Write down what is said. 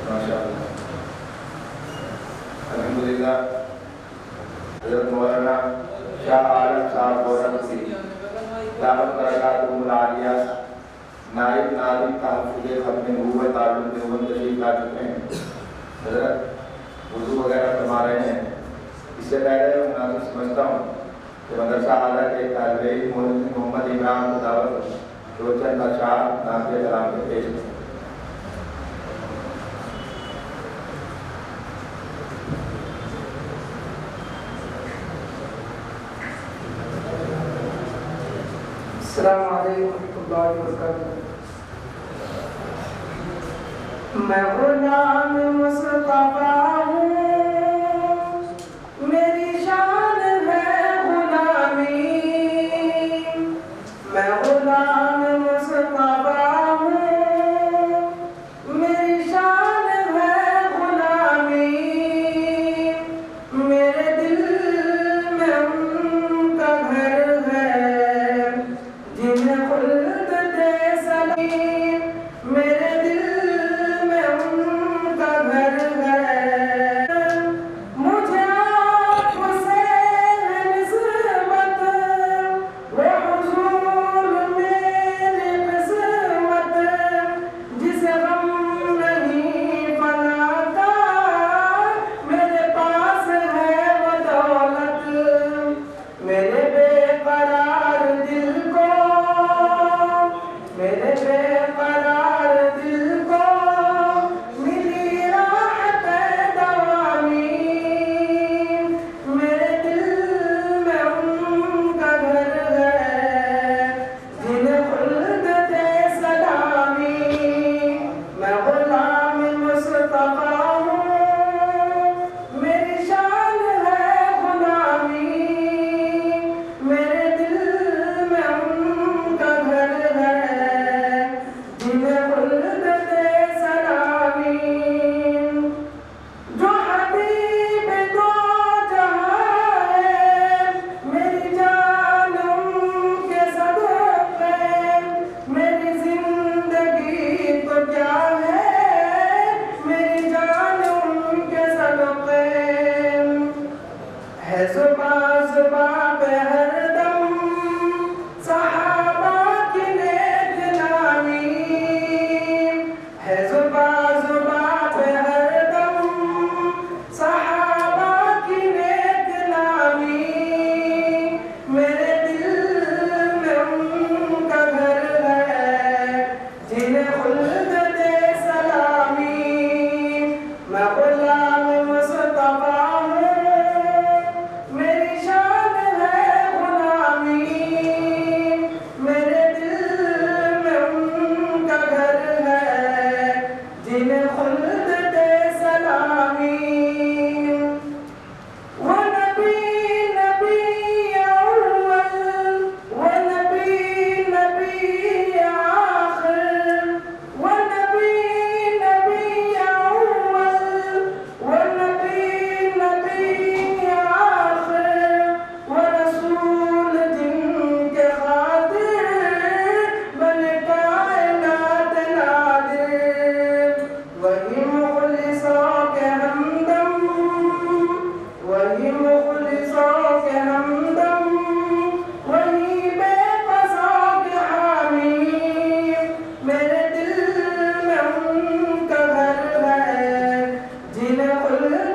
ماشاء اللہ. الحمدللہ حضرت مولانا شاہ عالم صاحب گورکھپوری دعوت برکاتہم العالیہ نائب ناظم تحفظ ختم نبوت دارالعلوم دیوبند تشریف لا چکے ہیں. حضرت وضو وغیرہ فرما رہے ہیں. اس سے پہلے میں مناسب سمجھتا ہوں کہ مدرسہ اعلیٰ کے طالب علم محمد عمران کو دعوت دو چند اشعار نافع کلام کے پیش کریں. السلام علیکم ورحمۃ اللہ وبرکاتہ. میں غلام مصطفیٰ ہوں، میری شان ہے غلامی. میں غلام مصطفیٰ ہوں، میری شان ہے غلامی. میرے دل میں ان کا گھر ہے جنہیں خلد دے سلیم. میرے دل میں ان کا گھر ہے. مجھے آپ سے ہے نسبت، وہ حضور میری قسمت. جسے غم نہیں فنا کا، میرے پاس ہے وہ دولت. میرے بے قرار دل کو، میرے بے قرار دل کو ملی راحت دوامی. میرے دل میں ان کا گھر ہے جنہیں خلد دے سلامی. میں غلام مصطفیٰ ہوں، میری شان ہے غلامی. میرے دل میں ان کا گھر ہے جنہیں خلد دے سلامی. جو حبیب دو جہاں ہے، میری جان ان کے صدقے. میری زندگی تو کیا ہے، میری جان ان کے صدقے. ہے زباں زباں پہ ہر دم صحابہ کی نیک نامی. ہے زباں زباں پہ ہر دم صحابہ کی نیک نامی. میرے دل میں ان کا گھر ہے جنہیں خلد دے سلامی. میں غلام مصطفیٰ ہوں، میری شان ہے غلامی. میرے دل میں ان کا گھر ہے جنہیں خلد دے سلامی. وہ نبی نبی اول، وہ نبی نبی آخر. وہ نبی نبی اول، وہ نبی نبی آخر. وہ رسول جن کے خاطر بنے کائنات نادر. وہی مخلصوں کے ہمدم، وہی مخلصوں کے ہمدم، وہی بے قصوں کے حامی. میرے دل میں ان کا گھر ہے جنہیں خلد